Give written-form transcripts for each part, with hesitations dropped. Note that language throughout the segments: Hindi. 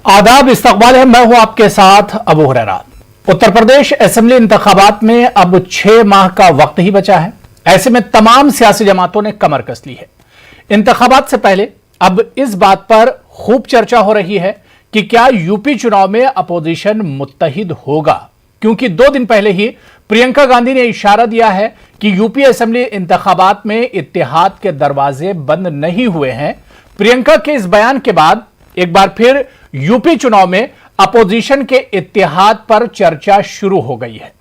आदाब, इस्तकबाल है। मैं हूं आपके साथ अबू हुरैरा। उत्तर प्रदेश असेंबली इंतखाबात में अब 6 माह का वक्त ही बचा है। ऐसे में तमाम सियासी जमातों ने कमर कस ली है। इंतखाबात से पहले अब इस बात पर खूब चर्चा हो रही है कि क्या यूपी चुनाव में अपोजिशन मुत्तहिद होगा, क्योंकि 2 दिन पहले ही प्रियंका गांधी ने इशारा दिया है कि यूपी असेंबली इंतखाबात में इत्तेहाद के दरवाजे बंद नहीं हुए हैं। प्रियंका के इस बयान के बाद एक बार फिर यूपी चुनाव में अपोजिशन के इत्तेहाद पर चर्चा शुरू हो गई है।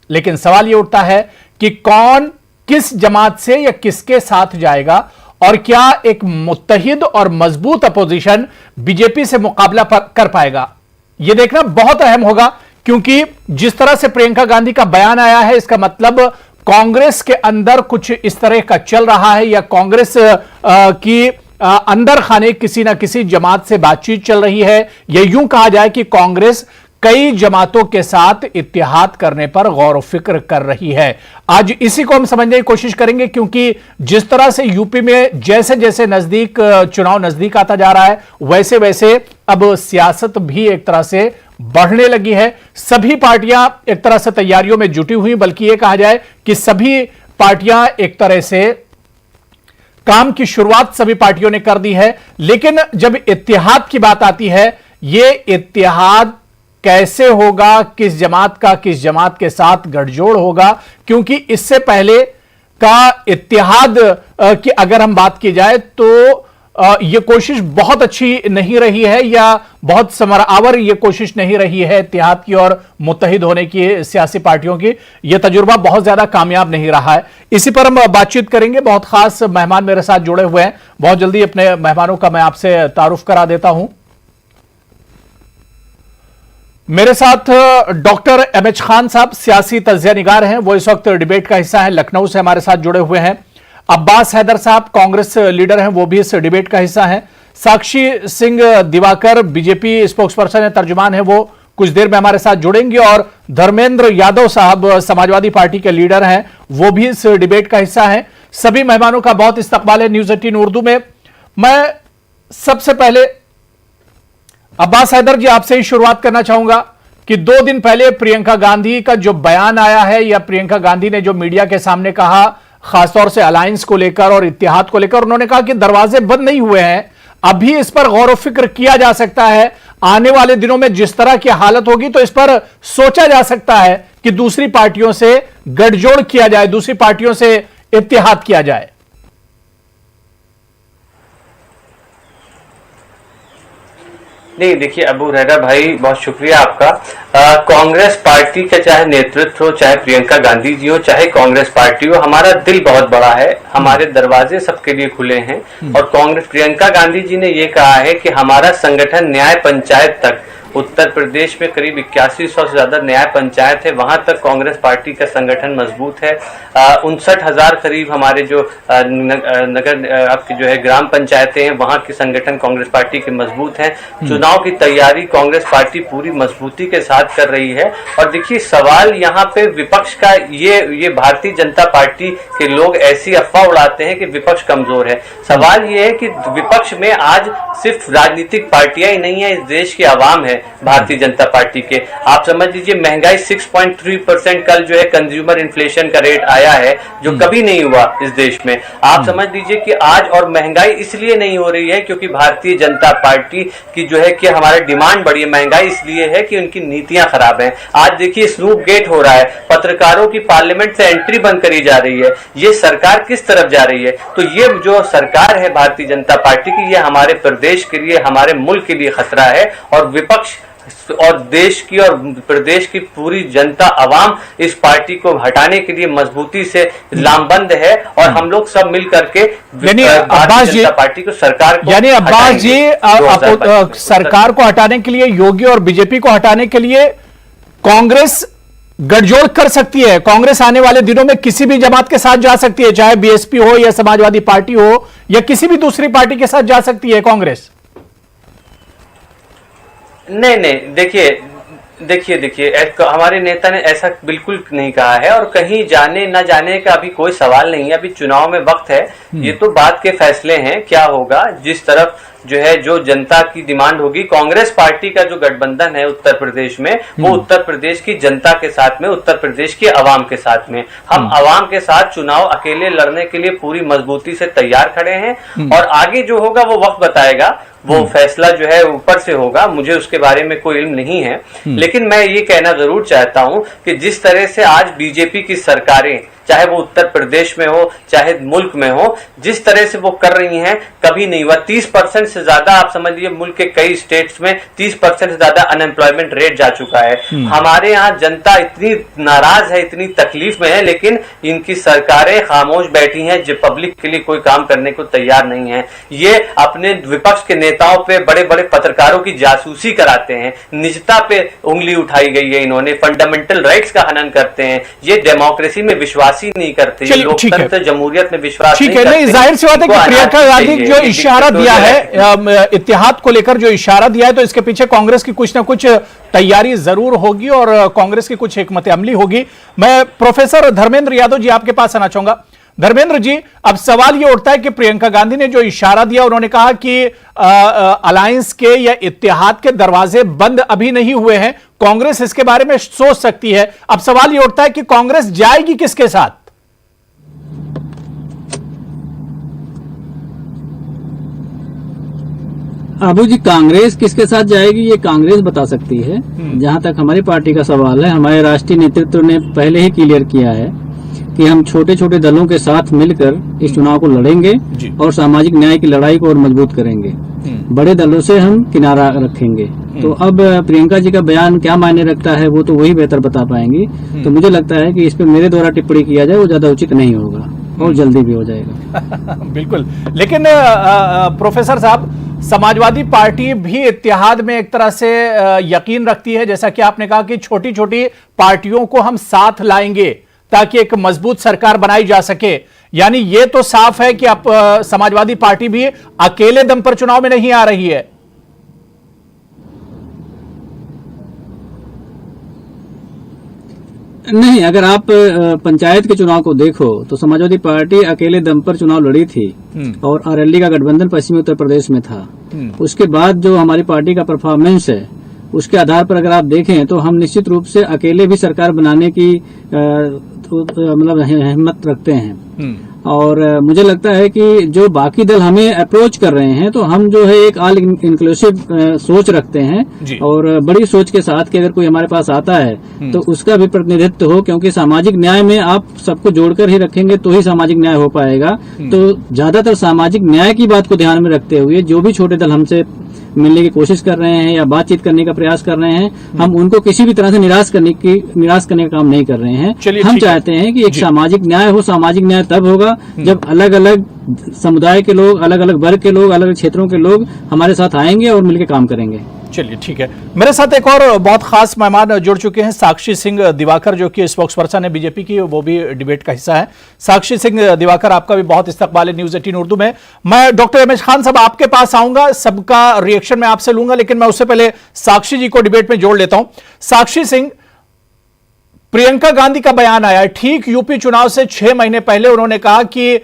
लेकिन सवाल यह उठता है कि कौन किस जमात से या किसके साथ जाएगा और क्या एक मुत्तहिद और मजबूत अपोजिशन बीजेपी से मुकाबला कर पाएगा। यह देखना बहुत अहम होगा, क्योंकि जिस तरह से प्रियंका गांधी का बयान आया है, इसका मतलब कांग्रेस के अंदर कुछ इस तरह का चल रहा है या कांग्रेस की अंदर खाने किसी ना किसी जमात से बातचीत चल रही है। यह यूं कहा जाए कि कांग्रेस कई जमातों के साथ इत्तेहाद करने पर गौर फिक्र कर रही है। आज इसी को हम समझने की कोशिश करेंगे, क्योंकि जिस तरह से यूपी में जैसे जैसे चुनाव नजदीक आता जा रहा है, वैसे वैसे अब सियासत भी एक तरह से बढ़ने लगी है। सभी पार्टियां एक तरह से तैयारियों में जुटी हुई, बल्कि यह कहा जाए कि सभी पार्टियां एक तरह से काम की शुरुआत सभी पार्टियों ने कर दी है। लेकिन जब इत्तेहाद की बात आती है, यह इत्तेहाद कैसे होगा, किस जमात का किस जमात के साथ गठजोड़ होगा, क्योंकि इससे पहले का इत्तेहाद की अगर हम बात की जाए तो यह कोशिश बहुत अच्छी नहीं रही है या बहुत समरावर यह कोशिश नहीं रही है इत्तेहाद की और मुत्तहिद होने की सियासी पार्टियों की। यह तजुर्बा बहुत ज्यादा कामयाब नहीं रहा है। इसी पर हम बातचीत करेंगे। बहुत खास मेहमान मेरे साथ जुड़े हुए हैं। बहुत जल्दी अपने मेहमानों का मैं आपसे तारुफ करा देता हूं। मेरे साथ डॉक्टर एमएच खान साहब सियासी तज्जिया निगार हैं, वो इस वक्त डिबेट का हिस्सा है, लखनऊ से हमारे साथ जुड़े हुए हैं। अब्बास हैदर साहब कांग्रेस लीडर हैं, वो भी इस डिबेट का हिस्सा हैं। साक्षी सिंह दिवाकर बीजेपी स्पोक्सपर्सन है, तर्जुमान है, वो कुछ देर में हमारे साथ जुड़ेंगे। और धर्मेंद्र यादव साहब समाजवादी पार्टी के लीडर हैं, वो भी इस डिबेट का हिस्सा हैं। सभी मेहमानों का बहुत इस्तकबाल है न्यूज 18 उर्दू में। मैं सबसे पहले अब्बास हैदर जी आपसे ही शुरुआत करना चाहूंगा कि 2 दिन पहले प्रियंका गांधी का जो बयान आया है या प्रियंका गांधी ने जो मीडिया के सामने कहा, खासतौर से अलायंस को लेकर और इत्तेहाद को लेकर, उन्होंने कहा कि दरवाजे बंद नहीं हुए हैं, अभी इस पर गौर व फिक्र किया जा सकता है। आने वाले दिनों में जिस तरह की हालत होगी तो इस पर सोचा जा सकता है कि दूसरी पार्टियों से गठजोड़ किया जाए, दूसरी पार्टियों से इत्तेहाद किया जाए। नहीं, देखिए अबू हुरैरा भाई, बहुत शुक्रिया आपका। कांग्रेस पार्टी का चाहे नेतृत्व हो, चाहे प्रियंका गांधी जी हो, चाहे कांग्रेस पार्टी हो, हमारा दिल बहुत बड़ा है, हमारे दरवाजे सबके लिए खुले हैं। और कांग्रेस प्रियंका गांधी जी ने ये कहा है कि हमारा संगठन न्याय पंचायत तक, उत्तर प्रदेश में करीब 8100 से ज्यादा न्याय पंचायत है, वहां तक कांग्रेस पार्टी का संगठन मजबूत है। 59,000 करीब हमारे जो नगर आपकी जो है ग्राम पंचायतें हैं, वहां के संगठन कांग्रेस पार्टी के मजबूत हैं। चुनाव की तैयारी कांग्रेस पार्टी पूरी मजबूती के साथ कर रही है। और देखिए, सवाल यहाँ पे विपक्ष का, ये भारतीय जनता पार्टी के लोग ऐसी अफवाह उड़ाते हैं कि विपक्ष कमजोर है। सवाल ये है कि विपक्ष में आज सिर्फ राजनीतिक पार्टियां ही नहीं है, इस देश की आवाम है भारतीय जनता पार्टी के। आप समझ लीजिए, महंगाई 6.3% कल जो है कंज्यूमर इन्फ्लेशन का रेट आया है, जो कभी नहीं हुआ इस देश में। आप समझ लीजिए कि आज, और महंगाई इसलिए नहीं हो रही है क्योंकि भारतीय जनता पार्टी की जो है कि हमारी डिमांड बढ़ी है, महंगाई इसलिए है कि उनकी नीतियां खराब हैं। आज देखिए स्नूप गेट हो रहा है, पत्रकारों की पार्लियामेंट से एंट्री बंद करी जा रही है। ये सरकार किस तरफ जा रही है? तो ये जो सरकार है भारतीय जनता पार्टी की, ये हमारे प्रदेश के लिए, हमारे मुल्क के लिए खतरा है। और विपक्ष और देश की और प्रदेश की पूरी जनता आवाम इस पार्टी को हटाने के लिए मजबूती से लामबंद है। और हम लोग सब मिल करके अब्बास जी, पार्टी को, सरकार को, यानी अब्बास जी, सरकार को हटाने के लिए, योगी और बीजेपी को हटाने के लिए कांग्रेस गठजोड़ कर सकती है। कांग्रेस आने वाले दिनों में किसी भी जमात के साथ जा सकती है, चाहे बीएसपी हो या समाजवादी पार्टी हो या किसी भी दूसरी पार्टी के साथ जा सकती है कांग्रेस। नहीं, देखिए हमारे नेता ने ऐसा बिल्कुल नहीं कहा है। और कहीं जाने ना जाने का अभी कोई सवाल नहीं है, अभी चुनाव में वक्त है। ये तो बात के फैसले हैं, क्या होगा। जिस तरफ जो है, जो जनता की डिमांड होगी, कांग्रेस पार्टी का जो गठबंधन है उत्तर प्रदेश में, वो उत्तर प्रदेश की जनता के साथ में, उत्तर प्रदेश की आवाम के साथ में, हम आवाम के साथ चुनाव अकेले लड़ने के लिए पूरी मजबूती से तैयार खड़े हैं। और आगे जो होगा वो वक्त बताएगा, वो फैसला जो है ऊपर से होगा, मुझे उसके बारे में कोई इल्म नहीं है। लेकिन मैं ये कहना जरूर चाहता हूं कि जिस तरह से आज बीजेपी की सरकारें, चाहे वो उत्तर प्रदेश में हो चाहे मुल्क में हो, जिस तरह से वो कर रही हैं, कभी नहीं हुआ। 30% से ज्यादा, आप समझ लीजिए मुल्क के कई स्टेट्स में 30% से ज्यादा अनएम्प्लॉयमेंट रेट जा चुका है। हमारे यहाँ जनता इतनी नाराज है, इतनी तकलीफ में है, लेकिन इनकी सरकारें खामोश बैठी हैं, जो पब्लिक के लिए कोई काम करने को तैयार नहीं है। ये अपने विपक्ष के नेताओं पे, बड़े बड़े पत्रकारों की जासूसी कराते हैं, निजता पे उंगली उठाई गई है, इन्होंने फंडामेंटल राइट्स का हनन करते हैं, ये डेमोक्रेसी में विश्वास ही नहीं करते, लोकतंत्र जमहूरियत में विश्वास नहीं करते। नहीं, जाहिर सी बात है कि प्रियंका गांधी जो इशारा दिया है, इत्तेहाद को लेकर जो इशारा दिया है, तो इसके पीछे कांग्रेस की कुछ ना कुछ तैयारी जरूर होगी और कांग्रेस की कुछ हिकमत अमली होगी। मैं प्रोफेसर धर्मेंद्र यादव जी आपके पास आना चाहूंगा। धर्मेंद्र जी, अब सवाल यह उठता है कि प्रियंका गांधी ने जो इशारा दिया, उन्होंने कहा कि अलायंस के या इत्तेहाद के दरवाजे बंद अभी नहीं हुए हैं, कांग्रेस इसके बारे में सोच सकती है। अब सवाल यह उठता है कि कांग्रेस जाएगी किसके साथ? अबू जी, कांग्रेस किसके साथ जाएगी ये कांग्रेस बता सकती है। जहां तक हमारी पार्टी का सवाल है, हमारे राष्ट्रीय नेतृत्व ने पहले ही क्लियर किया है कि हम छोटे छोटे दलों के साथ मिलकर इस चुनाव को लड़ेंगे और सामाजिक न्याय की लड़ाई को और मजबूत करेंगे। बड़े दलों से हम किनारा रखेंगे। तो अब प्रियंका जी का बयान क्या मायने रखता है वो तो वही बेहतर बता पाएंगी। तो मुझे लगता है कि इस पे मेरे द्वारा टिप्पणी किया जाए वो ज्यादा उचित नहीं होगा और जल्दी भी हो जाएगा। बिल्कुल, लेकिन प्रोफेसर साहब, समाजवादी पार्टी भी इत्तेहाद में एक तरह से यकीन रखती है, जैसा कि आपने कहा कि छोटी छोटी पार्टियों को हम साथ लाएंगे ताकि एक मजबूत सरकार बनाई जा सके। यानी यह तो साफ है कि अब समाजवादी पार्टी भी अकेले दम पर चुनाव में नहीं आ रही है। नहीं, अगर आप पंचायत के चुनाव को देखो तो समाजवादी पार्टी अकेले दम पर चुनाव लड़ी थी और आरएलडी का गठबंधन पश्चिमी उत्तर प्रदेश में था। उसके बाद जो हमारी पार्टी का परफॉर्मेंस है उसके आधार पर अगर आप देखें तो हम निश्चित रूप से अकेले भी सरकार बनाने की मतलब हिम्मत रखते हैं। और मुझे लगता है कि जो बाकी दल हमें अप्रोच कर रहे हैं तो हम जो है एक ऑल इंक्लूसिव सोच रखते हैं और बड़ी सोच के साथ कि अगर कोई हमारे पास आता है तो उसका भी प्रतिनिधित्व हो, क्योंकि सामाजिक न्याय में आप सबको जोड़कर ही रखेंगे तो ही सामाजिक न्याय हो पाएगा। तो ज्यादातर सामाजिक न्याय की बात को ध्यान में रखते हुए जो भी छोटे दल हमसे मिलने की कोशिश कर रहे हैं या बातचीत करने का प्रयास कर रहे हैं, हम उनको किसी भी तरह से निराश करने का काम नहीं कर रहे हैं। हम चाहते हैं कि एक सामाजिक न्याय हो। सामाजिक न्याय तब होगा जब अलग अलग समुदाय के लोग, अलग अलग वर्ग के लोग, अलग अलग क्षेत्रों के लोग हमारे साथ आएंगे और मिलकर काम करेंगे। चलिए ठीक है, मेरे साथ एक और बहुत खास मेहमान जुड़ चुके हैं, साक्षी सिंह दिवाकर, जो कि स्पोक्स पर्सन है बीजेपी की, वो भी डिबेट का हिस्सा है। साक्षी सिंह दिवाकर, आपका भी बहुत इस्तकबाल है न्यूज़ 18 उर्दू में। मैं डॉक्टर रमेश खान साहब आपके पास आऊंगा, सबका रिएक्शन मैं आपसे लूंगा, लेकिन मैं उससे पहले साक्षी जी को डिबेट में जोड़ लेता हूं। साक्षी सिंह, प्रियंका गांधी का बयान आया है ठीक यूपी चुनाव से 6 महीने पहले, उन्होंने कहा कि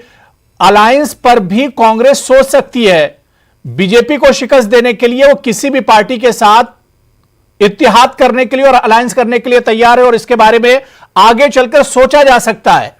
अलायंस पर भी कांग्रेस सोच सकती है, बीजेपी को शिकस्त देने के लिए वो किसी भी पार्टी के साथ इत्तेहाद करने के लिए और अलायंस करने के लिए तैयार है और इसके बारे में आगे चलकर सोचा जा सकता है।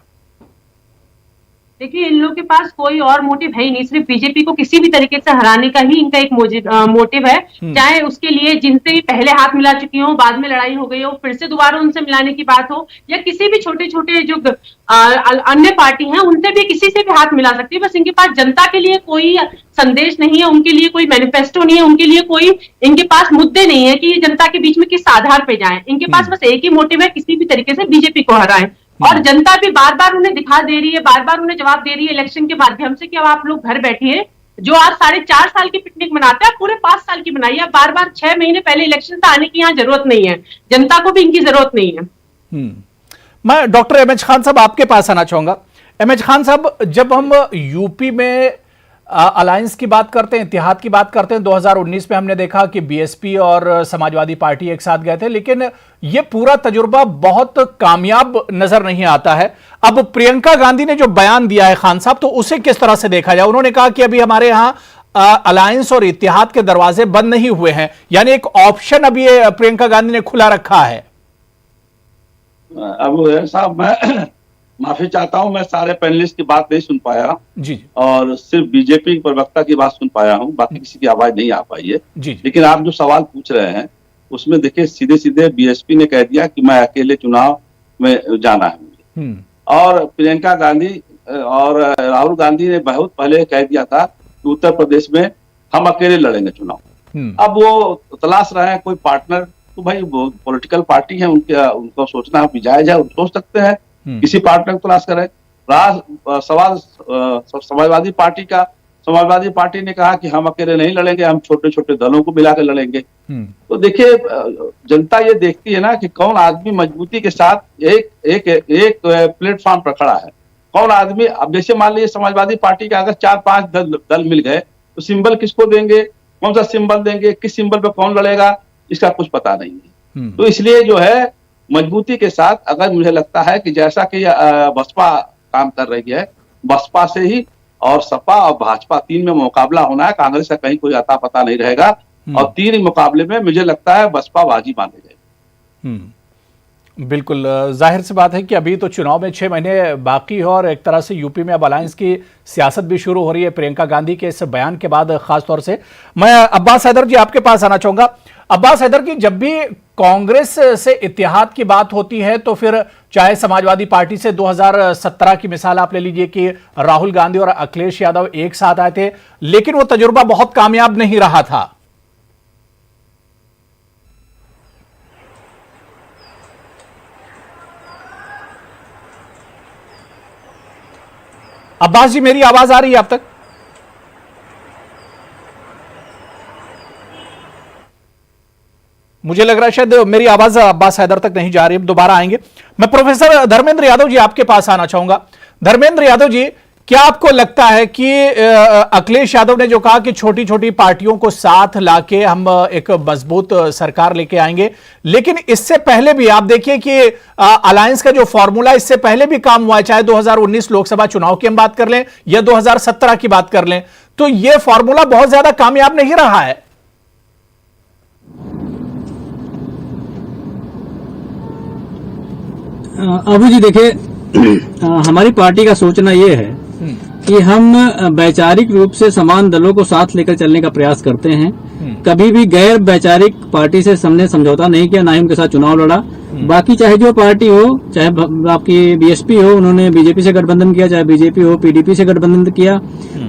देखिए, इन लोगों के पास कोई और मोटिव है ही नहीं, सिर्फ बीजेपी को किसी भी तरीके से हराने का ही इनका एक मोटिव है। चाहे उसके लिए जिनसे भी पहले हाथ मिला चुकी हो, बाद में लड़ाई हो गई हो, फिर से दोबारा उनसे मिलाने की बात हो, या किसी भी छोटे छोटे जो अन्य पार्टी हैं उनसे भी किसी से भी हाथ मिला सकती है। बस इनके पास जनता के लिए कोई संदेश नहीं है, उनके लिए कोई मैनिफेस्टो नहीं है, उनके लिए कोई इनके पास मुद्दे नहीं है कि जनता के बीच में किस आधार पे जाएं। इनके पास बस एक ही मोटिव है, किसी भी तरीके से बीजेपी को हराएं। और जनता भी बार बार उन्हें दिखा दे रही है, बार बार उन्हें जवाब दे रही है इलेक्शन के माध्यम से कि अब आप लोग घर बैठिए, जो आप 4.5 साल की पिकनिक मनाते हैं पूरे 5 साल की बनाइए। बार बार 6 महीने पहले इलेक्शन से आने की यहाँ जरूरत नहीं है, जनता को भी इनकी जरूरत नहीं है। मैं डॉक्टर एमएच खान साहब आपके पास आना चाहूंगा। एमएच खान साहब, जब हम यूपी में अलायंस की बात करते हैं, इत्तेहाद की बात करते हैं, 2019 में हमने देखा कि बीएसपी और समाजवादी पार्टी एक साथ गए थे, लेकिन यह पूरा तजुर्बा बहुत कामयाब नजर नहीं आता है। अब प्रियंका गांधी ने जो बयान दिया है खान साहब, तो उसे किस तरह से देखा जाए? उन्होंने कहा कि अभी हमारे यहां अलायंस और इत्तेहाद के दरवाजे बंद नहीं हुए हैं, यानी एक ऑप्शन अभी प्रियंका गांधी ने खुला रखा है। अब साहब मैं माफी चाहता हूं, मैं सारे पैनलिस्ट की बात नहीं सुन पाया जी और सिर्फ बीजेपी प्रवक्ता की बात सुन पाया हूं, बाकी किसी की आवाज नहीं आ पाई है जी। लेकिन आप जो सवाल पूछ रहे हैं उसमें देखिए सीधे सीधे बीएसपी ने कह दिया कि मैं अकेले चुनाव में जाना है मुझे, और प्रियंका गांधी और राहुल गांधी ने बहुत पहले कह दिया था कि उत्तर प्रदेश में हम अकेले लड़ेंगे चुनाव। अब वो तलाश रहे हैं कोई पार्टनर, तो भाई पॉलिटिकल पार्टी है, उनको सोचना भी जायज है, सोच सकते हैं किसी पार्टनर को तलाश करें। सवाल समाजवादी पार्टी का, समाजवादी पार्टी ने कहा कि हम अकेले नहीं लड़ेंगे, हम छोटे छोटे दलों को मिलाकर लड़ेंगे। तो देखिए जनता ये देखती है ना कि कौन आदमी मजबूती के साथ एक प्लेटफॉर्म पर खड़ा है, कौन आदमी। अब जैसे मान लीजिए समाजवादी पार्टी के अगर 4-5 दल मिल गए तो सिंबल किसको देंगे, कौन सा सिंबल देंगे, किस सिंबल पे कौन लड़ेगा, इसका कुछ पता नहीं है। तो इसलिए जो है मजबूती के साथ, अगर मुझे लगता है कि जैसा कि बसपा काम कर रही है, बसपा से ही और सपा और भाजपा 3 में मुकाबला होना है, कांग्रेस का कहीं कोई अता पता नहीं रहेगा और 3 मुकाबले में मुझे लगता है बसपा बाजी माने जाएगी। बिल्कुल जाहिर सी बात है कि अभी तो चुनाव में 6 महीने बाकी है और एक तरह से यूपी में अब अलायंस की सियासत भी शुरू हो रही है प्रियंका गांधी के इस बयान के बाद। खासतौर से मैं अब्बास हैदर जी आपके पास आना चाहूंगा। अब्बास हैदर की जब भी कांग्रेस से इत्तेहाद की बात होती है तो फिर चाहे समाजवादी पार्टी से 2017 की मिसाल आप ले लीजिए कि राहुल गांधी और अखिलेश यादव एक साथ आए थे, लेकिन वो तजुर्बा बहुत कामयाब नहीं रहा था। अब्बास जी मेरी आवाज आ रही है आप तक? मुझे लग रहा है शायद मेरी आवाज अब्बास हैदर तक नहीं जा रही है, दोबारा आएंगे। मैं प्रोफेसर धर्मेंद्र यादव जी आपके पास आना चाहूंगा। धर्मेंद्र यादव जी, क्या आपको लगता है कि अखिलेश यादव ने जो कहा कि छोटी छोटी पार्टियों को साथ लाके हम एक मजबूत सरकार लेके आएंगे, लेकिन इससे पहले भी आप देखिए कि अलायंस का जो फॉर्मूला इससे पहले भी काम हुआ है, चाहे 2019 लोकसभा चुनाव की हम बात कर लें या 2017 की बात कर लें, तो यह फॉर्मूला बहुत ज्यादा कामयाब नहीं रहा है। अबू जी देखिए, हमारी पार्टी का सोचना यह है कि हम वैचारिक रूप से समान दलों को साथ लेकर चलने का प्रयास करते हैं। कभी भी गैर वैचारिक पार्टी से हमने समझौता नहीं किया, ना ही उनके साथ चुनाव लड़ा। बाकी चाहे जो पार्टी हो, चाहे आपकी बीएसपी हो, उन्होंने बीजेपी से गठबंधन किया, चाहे बीजेपी हो पीडीपी से गठबंधन किया,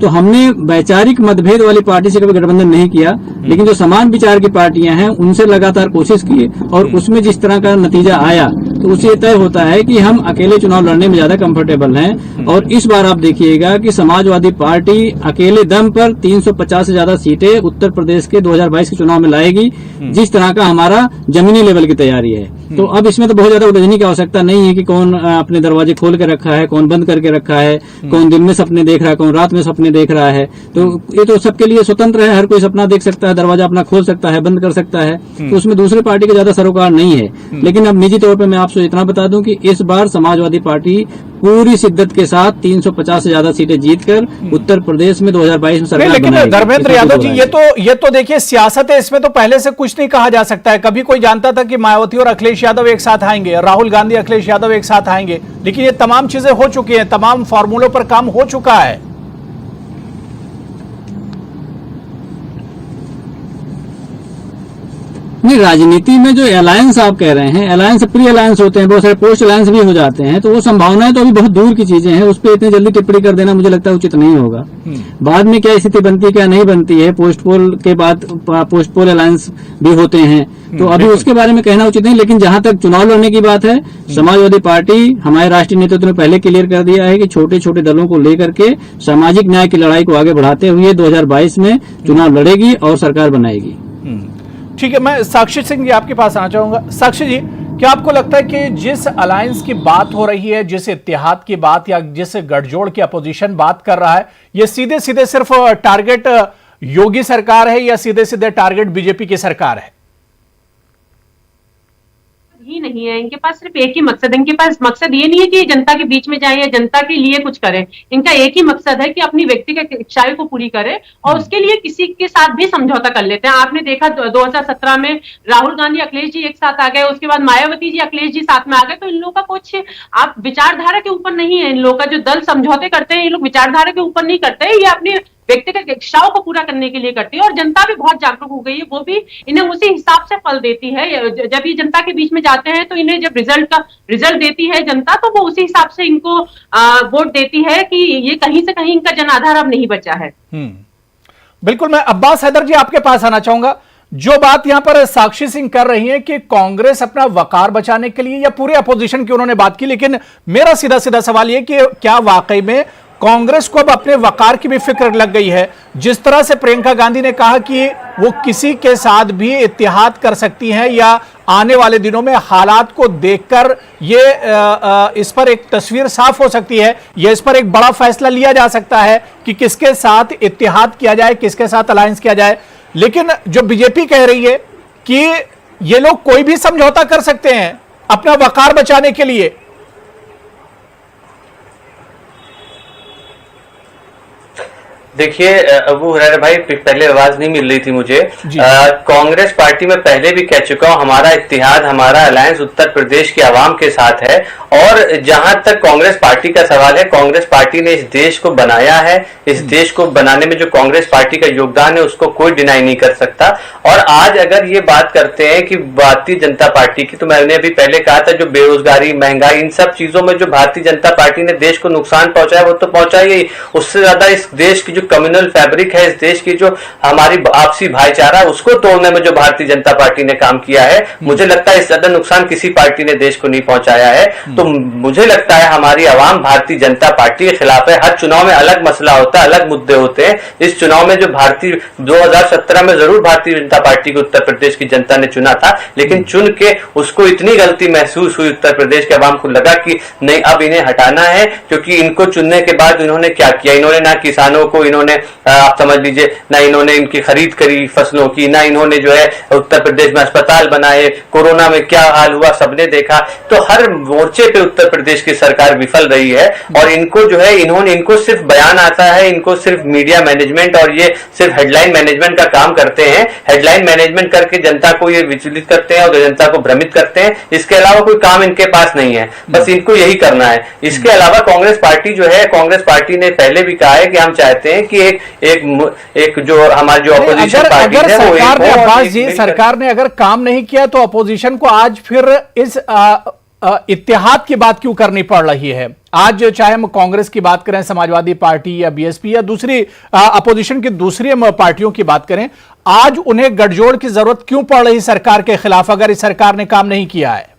तो हमने वैचारिक मतभेद वाली पार्टी से कभी गठबंधन नहीं किया। लेकिन जो समान विचार की पार्टियां हैं उनसे लगातार कोशिश की और उसमें जिस तरह का नतीजा आया तो उससे तय होता है कि हम अकेले चुनाव लड़ने में ज्यादा कंफर्टेबल हैं। और इस बार आप देखिएगा कि समाजवादी पार्टी अकेले दम पर 350 से ज्यादा सीटें उत्तर प्रदेश के 2022 के चुनाव में लाएगी, जिस तरह का हमारा जमीनी लेवल की तैयारी है। तो अब इसमें तो बहुत ज्यादा उलझने की आवश्यकता नहीं है कि कौन अपने दरवाजे खोल के रखा है, कौन बंद करके रखा है, कौन दिन में सपने देख रहा है, कौन रात में सपने देख रहा है। तो ये तो सबके लिए स्वतंत्र है, हर कोई सपना देख सकता है, दरवाजा अपना खोल सकता है, बंद कर सकता है। तो उसमें दूसरे पार्टी का ज्यादा सरोकार नहीं है। लेकिन अब निजी तौर पर मैं आपसे इतना बता दूं कि इस बार समाजवादी पार्टी पूरी शिद्दत के साथ 350 से ज्यादा सीटें जीतकर उत्तर प्रदेश में 2022 में सरकार बनाएगी। लेकिन धर्मेंद्र यादव जी, ये तो देखिए सियासत है, इसमें तो पहले से कुछ नहीं कहा जा सकता है। कभी कोई जानता था कि मायावती और अखिलेश यादव एक साथ आएंगे, राहुल गांधी अखिलेश यादव एक साथ आएंगे, लेकिन ये तमाम चीजें हो चुकी हैं, तमाम फॉर्मूलों पर काम हो चुका है। नहीं, राजनीति में जो अलायंस आप कह रहे हैं, अलायंस प्री अलायंस होते हैं, बहुत सारे पोस्ट अलायंस भी हो जाते हैं, तो वो संभावनाएं तो अभी बहुत दूर की चीजें हैं। उस पर इतनी जल्दी टिप्पणी कर देना मुझे लगता है उचित नहीं होगा। बाद में क्या स्थिति बनती है क्या नहीं बनती है, पोस्ट पोल के बाद पोस्ट पोल अलायंस भी होते हैं, तो अभी उसके बारे में कहना उचित नहीं। लेकिन जहां तक चुनाव लड़ने की बात है, समाजवादी पार्टी हमारे राष्ट्रीय नेतृत्व ने पहले क्लियर कर दिया है कि छोटे छोटे दलों को लेकर के सामाजिक न्याय की लड़ाई को आगे बढ़ाते हुए 2022 में चुनाव लड़ेगी और सरकार बनाएगी। ठीक है, मैं साक्षी सिंह जी आपके पास आना चाहूंगा। साक्षी जी, क्या आपको लगता है कि जिस अलायंस की बात हो रही है, जिस इत्तेहाद की बात या जिस गठजोड़ की अपोजिशन बात कर रहा है, ये सीधे सीधे सिर्फ टारगेट योगी सरकार है या सीधे सीधे टारगेट बीजेपी की सरकार है? ही नहीं है, इनके पास सिर्फ एक ही मकसद है। इनके पास मकसद ये नहीं है कि जनता के बीच में जाए या जनता के लिए कुछ करें। इनका एक ही मकसद है कि अपनी व्यक्तिगत इच्छाएं को पूरी करे और उसके लिए किसी के साथ भी समझौता कर लेते हैं। आपने देखा 2017 में राहुल गांधी अखिलेश जी एक साथ आ गए, उसके बाद मायावती जी अखिलेश जी साथ में आ गए। तो इन लोगों का कुछ आप विचारधारा के ऊपर नहीं है। इन लोगों का जो दल समझौते करते हैं, ये लोग विचारधारा के ऊपर नहीं करते हैं, ये अपनी व्यक्तिगत इच्छाओं को पूरा करने के लिए करती है। और जनता भी बहुत जागरूक हो गई है, वो भी इन्हें उसी हिसाब से फल देती है। जब ये जनता के बीच में जाते हैं तो इन्हें जब रिजल्ट देती है जनता, तो वो उसी हिसाब से इनको वोट देती है कि ये कहीं से कहीं इनका जनाधार अब नहीं बचा है। बिल्कुल। मैं अब्बास हैदर जी आपके पास आना चाहूंगा। जो बात यहां पर साक्षी सिंह कर रही है कि कांग्रेस अपना वकार बचाने के लिए, या पूरे अपोजिशन की उन्होंने बात की, लेकिन मेरा सीधा सीधा सवाल यह कि क्या वाकई में कांग्रेस को अब अपने वकार की भी फिक्र लग गई है? जिस तरह से प्रियंका गांधी ने कहा कि वो किसी के साथ भी इत्तेहाद कर सकती हैं, या आने वाले दिनों में हालात को देखकर ये इस पर एक तस्वीर साफ हो सकती है, या इस पर एक बड़ा फैसला लिया जा सकता है कि किसके साथ इत्तेहाद किया जाए, किसके साथ अलायंस किया जाए। लेकिन जो बीजेपी कह रही है कि ये लोग कोई भी समझौता कर सकते हैं अपना वकार बचाने के लिए। देखिए अबू हुरैरा भाई, पहले आवाज नहीं मिल रही थी मुझे। कांग्रेस पार्टी में पहले भी कह चुका हूं, हमारा इत्तेहाद, हमारा अलायंस उत्तर प्रदेश के आवाम के साथ है। और जहां तक कांग्रेस पार्टी का सवाल है, कांग्रेस पार्टी ने इस देश को बनाया है। इस देश को बनाने में जो कांग्रेस पार्टी का योगदान है उसको कोई डिनाई नहीं कर सकता। और आज अगर ये बात करते हैं कि भारतीय जनता पार्टी की, तो मैंने अभी पहले कहा था जो बेरोजगारी, महंगाई, इन सब चीजों में जो भारतीय जनता पार्टी ने देश को नुकसान पहुंचाया वो तो पहुंचाई ही, उससे ज्यादा इस देश की जो कम्युनल फैब्रिक है, इस देश की जो हमारी आपसी भाईचारा, उसको तोड़ने में जो भारतीय जनता पार्टी ने काम किया है, मुझे लगता है इससे ज्यादा नुकसान किसी पार्टी ने देश को नहीं पहुंचाया है। तो मुझे लगता है हमारी आवाम भारतीय जनता पार्टी के खिलाफ है। हर चुनाव में अलग मसला होता है, अलग मुद्दे होते हैं। इस चुनाव में जो 2017 में जरूर भारतीय जनता पार्टी को उत्तर प्रदेश की जनता ने चुना था, लेकिन चुन के उसको इतनी गलती महसूस हुई उत्तर प्रदेश के आवाम को, लगा कि नहीं अब इन्हें हटाना है। क्योंकि इनको चुनने के बाद इन्होंने क्या किया, इन्होंने ना किसानों को, इन्होंने आप समझ लीजिए, ना इन्होंने इनकी खरीद करी फसलों की, ना इन्होंने जो है उत्तर प्रदेश में अस्पताल बनाए। कोरोना में क्या हाल हुआ सबने देखा। तो हर मोर्चे पे उत्तर प्रदेश की सरकार विफल रही है। और इनको जो है, इनको सिर्फ बयान आता है, इनको सिर्फ मीडिया मैनेजमेंट और ये सिर्फ हेडलाइन मैनेजमेंट का काम करते हैं। हेडलाइन मैनेजमेंट करके जनता को ये विचलित करते हैं और जनता को भ्रमित करते हैं। इसके अलावा कोई काम इनके पास नहीं है, बस इनको यही करना है। इसके अलावा कांग्रेस पार्टी जो है, कांग्रेस पार्टी ने पहले भी कहा है कि हम चाहते हैं कि एक जो हमारी जो अपोजिशन पार्टी है, सरकार ने, अब्बास जी, सरकार ने अगर काम नहीं किया तो अपोजिशन को आज फिर इस इत्तेहाद की बात क्यों करनी पड़ रही है? आज चाहे हम कांग्रेस की बात करें, समाजवादी पार्टी या बीएसपी या दूसरी अपोजिशन की दूसरी पार्टियों की बात करें, आज उन्हें गठजोड़ की जरूरत क्यों पड़ रही सरकार के खिलाफ, अगर इस सरकार ने काम नहीं किया है?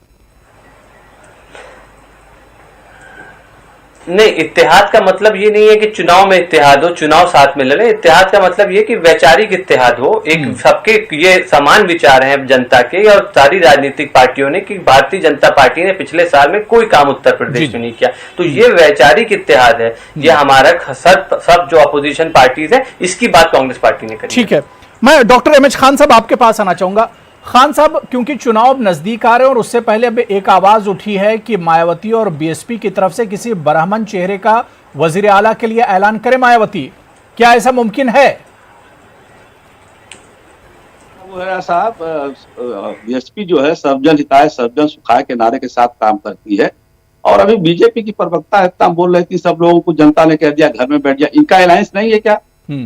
नहीं, इत्तेहाद का मतलब ये नहीं है कि चुनाव में इत्तेहाद हो, चुनाव साथ में लड़े। इत्तेहाद का मतलब ये कि वैचारिक इत्तेहाद हो, एक सबके ये समान विचार हैं जनता के और सारी राजनीतिक पार्टियों ने, कि भारतीय जनता पार्टी ने पिछले साल में कोई काम उत्तर प्रदेश में नहीं किया। तो ये वैचारिक इत्तेहाद है, ये हमारा सब जो अपोजिशन पार्टीज है, इसकी बात कांग्रेस पार्टी ने करी। ठीक है, मैं डॉक्टर एम एच खान साहब आपके पास आना चाहूंगा। खान साहब, क्योंकि चुनाव नजदीक आ रहे हैं और उससे पहले अब एक आवाज उठी है कि मायावती और बीएसपी की तरफ से किसी ब्राह्मण चेहरे का वजीर आला के लिए ऐलान करे मायावती, क्या ऐसा मुमकिन है? साहब, बीएसपी जो है सर्वजन हिताय सर्वजन सुखाय के नारे के साथ काम करती है। और अभी बीजेपी की प्रवक्ता इतना बोल रही थी, सब लोगों को जनता ने कह दिया घर में बैठ गया। इनका अलायंस नहीं है क्या?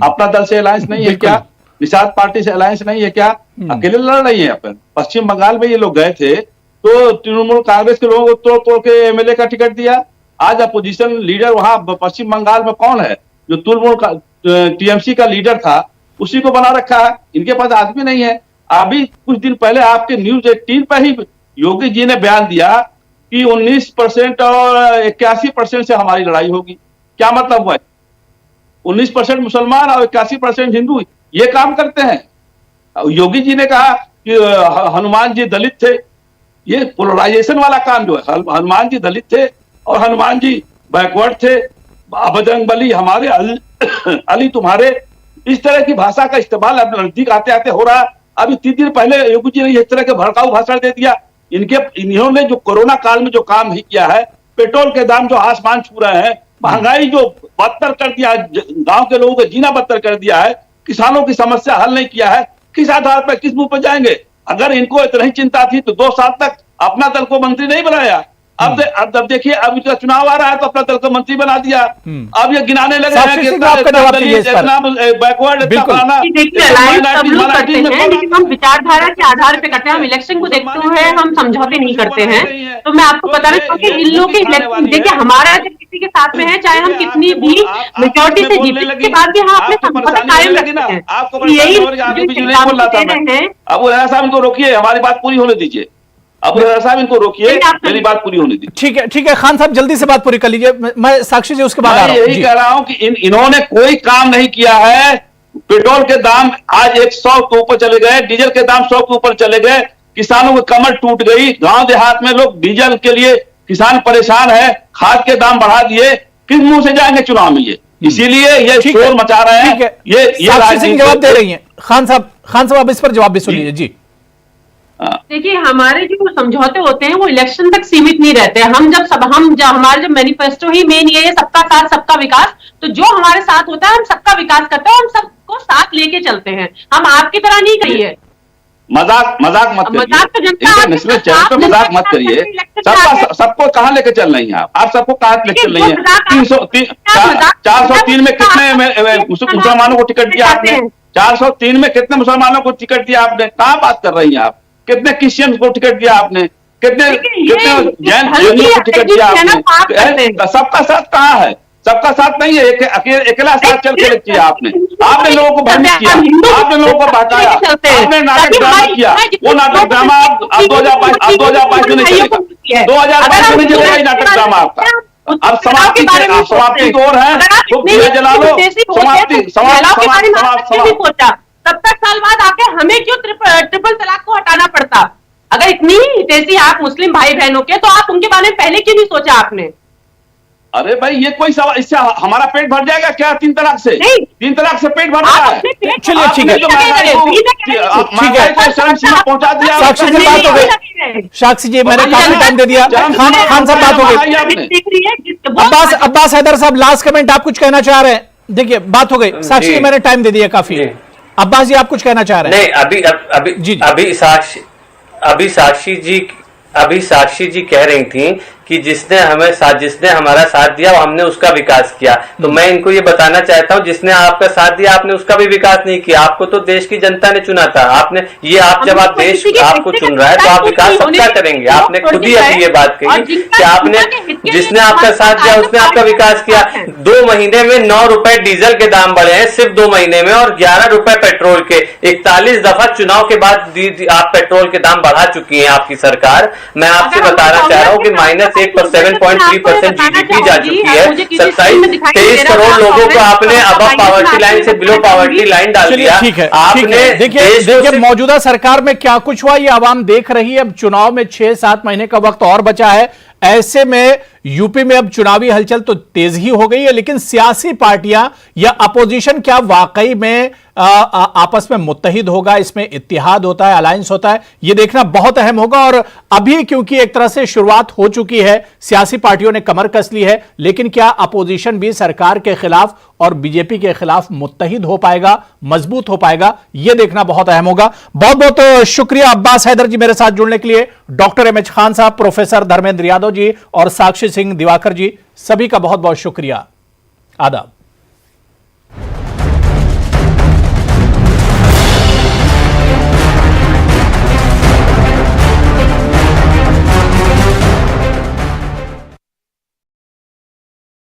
अपना दल से अलायंस नहीं है क्या? निषाद पार्टी से अलायंस नहीं है क्या? अकेले लड़ रही है। अपन पश्चिम बंगाल में ये लोग गए थे तो तृणमूल कांग्रेस के लोगों को तोड़ तोड़ के एमएलए का टिकट दिया। आज अपोजिशन लीडर वहां पश्चिम बंगाल में कौन है? जो तृणमूल का टीएमसी का लीडर था, उसी को बना रखा है। इनके पास आदमी नहीं है। अभी कुछ दिन पहले आपके न्यूज 18 पर ही योगी जी ने बयान दिया कि 19% और 81% से हमारी लड़ाई होगी। क्या मतलब हुआ? 19% मुसलमान और 81% हिंदू ये काम करते हैं। योगी जी ने कहा कि हनुमान जी दलित थे। ये पोलराइजेशन वाला काम जो है, हनुमान जी दलित थे और हनुमान जी बैकवर्ड थे, बजरंगबली हमारे, अली तुम्हारे, इस तरह की भाषा का इस्तेमाल अब नजदीक आते आते हो रहा है। अभी 3 दिन पहले योगी जी ने इस तरह के भड़काऊ भाषण दे दिया इन्होंने जो कोरोना काल में जो काम ही किया है, पेट्रोल के दाम जो आसमान छू रहे हैं, महंगाई जो बदतर कर दिया है, गांव के लोगों का जीना बदतर कर दिया है, किसानों की समस्या हल नहीं किया है, किस आधार पर किस मुंह पर जाएंगे? अगर इनको इतना ही चिंता थी तो 2 साल तक अपना दल को मंत्री नहीं बनाया। अब देखिए, अब इनका चुनाव आ रहा है तो अपना दल को मंत्री बना दिया। अब ये गिनाने लगे हैं कि बैकवर्ड, लेकिन हम विचारधारा के आधार पे करते हैं, हम इलेक्शन को देखते हुए हम समझौते नहीं करते हैं। तो मैं आपको बता रही हूँ कि इन लोगों के इलेक्शन देखिए, हमारा जब किसी के साथ में है, चाहे हम कितनी भी मेजोरिटी से जीते, इसके बाद भी हम अपने समझौता कायम रखते हैं। यही अब साहब इनको रोकिए, हमारी बात पूरी होने दीजिए। अब साहब इनको रोकिए, मेरी बात पूरी होने दीजिए। ठीक है खान साहब, जल्दी से बात पूरी कर लीजिए। मैं साक्षी जी उसके बाद यही कह रहा हूं कि इन्होंने कोई काम नहीं किया है। पेट्रोल के दाम आज 100 के ऊपर चले गए, डीजल के दाम 100 के ऊपर चले गए, किसानों की कमर टूट गई। गांव देहात में लोग डीजल के लिए किसान परेशान है, खाद के दाम बढ़ा दिए, किस मुंह से जाएंगे चुनाव में? ये इसीलिए ये शोर मचा रहे हैं। ये जवाब दे रही है। खान साहब अब इस पर जवाब भी सुनिए जी। देखिए, हमारे जो समझौते होते हैं वो इलेक्शन तक सीमित नहीं रहते। हमारे जब मैनिफेस्टो ही मेन ये है, सबका साथ सबका विकास। तो जो हमारे साथ होता है हम सबका विकास करते हैं, हम सबको साथ लेके चलते हैं। हम आपकी तरह नहीं करिए, मजाक मत करिए, नेशनल चैनल पे मजाक मत करिए। सबको कहाँ लेके चल रही हैं आप सबको कहाँ लेके चल रही हैं? 403 में कितने मुसलमानों को टिकट दिया आपने? 403 में कितने मुसलमानों को टिकट दिया आपने? कहाँ बात कर रही हैं आप? कितने क्रिश्चियन को टिकट दिया आपने? कितने जैन को टिकट दिया आपने? सबका साथ कहाँ है? सबका साथ नहीं है, अकेला साथ चल के किया आपने लोगों को भ्रमित किया, आपने लोगों को बहकाया, आपने नाटक ड्रामा किया। वो नाटक ड्रामा अब 2022 में नहीं चलेगा, 2022 में नहीं चलेगा ये नाटक ड्रामा आपका। अब समाप्ति की ओर है, तो दिया जला लो, समाप्ति। 70 साल बाद आके हमें क्यों ट्रिपल तलाक को हटाना पड़ता? अगर इतनी ही हितैषी आप मुस्लिम भाई बहनों के, तो आप उनके बारे में पहले क्यों नहीं सोचा आपने? अरे भाई, ये कोई सवाल, इससे हमारा पेट भर जाएगा क्या? 3 तलाक से? 3 तलाक से पेट भर रहा है? चलिए ठीक है, पहुंचा दिया। साक्षी जी बात हो गई। साक्षी जी मैंने काफी टाइम दे दिया। खान साहब बात हो गई। अब्बास हैदर साहब लास्ट कमेंट, आप कुछ कहना चाह रहे हैं? देखिए बात हो गई। साक्षी जी मैंने टाइम दे दिया काफी। अब्बास जी आप कुछ कहना चाह रहे हैं? नहीं, अभी साक्षी जी कह रही थी कि जिसने हमारा साथ दिया हमने उसका विकास किया। तो मैं इनको ये बताना चाहता हूँ, जिसने आपका साथ दिया आपने उसका भी विकास नहीं किया। आपको तो देश की जनता ने चुना था। जब आप देश आपको चुन रहा है तो आप विकास सबका करेंगे। आपने खुद ही अभी ये बात कही कि आपने जिसने आपका साथ दिया उसने आपका विकास किया। 2 महीने में 9 रुपए डीजल के दाम बढ़े हैं, सिर्फ 2 महीने में, और 11 रुपए पेट्रोल के। 41 दफा चुनाव के बाद आप पेट्रोल के दाम बढ़ा चुकी है आपकी सरकार। मैं आपसे बताना चाह रहा हूँ कि -1 7.3% जीडीपी जा चुकी है। 23 करोड़ लोगों को आपने अब पॉवर्टी लाइन से बिलो पॉवर्टी लाइन डाल दिया। आपने देखिए मौजूदा सरकार में क्या कुछ हुआ ये आवाम देख रही है। अब चुनाव में 6-7 महीने का वक्त और बचा है। ऐसे में यूपी में अब चुनावी हलचल तो तेज ही हो गई है, लेकिन सियासी पार्टियां या अपोजिशन क्या वाकई में आपस में मुत्तहिद होगा? इसमें इत्तिहाद होता है, अलायंस होता है, यह देखना बहुत अहम होगा। और अभी क्योंकि एक तरह से शुरुआत हो चुकी है, सियासी पार्टियों ने कमर कस ली है, लेकिन क्या अपोजिशन भी सरकार के खिलाफ और बीजेपी के खिलाफ मुत्तहिद हो पाएगा, मजबूत हो पाएगा? यह देखना बहुत अहम होगा। बहुत बहुत शुक्रिया अब्बास हैदर जी मेरे साथ जुड़ने के लिए, डॉक्टर एम एच खान साहब, प्रोफेसर धर्मेंद्र यादव जी और साक्षी सिंह दिवाकर जी, सभी का बहुत बहुत शुक्रिया। आदाब।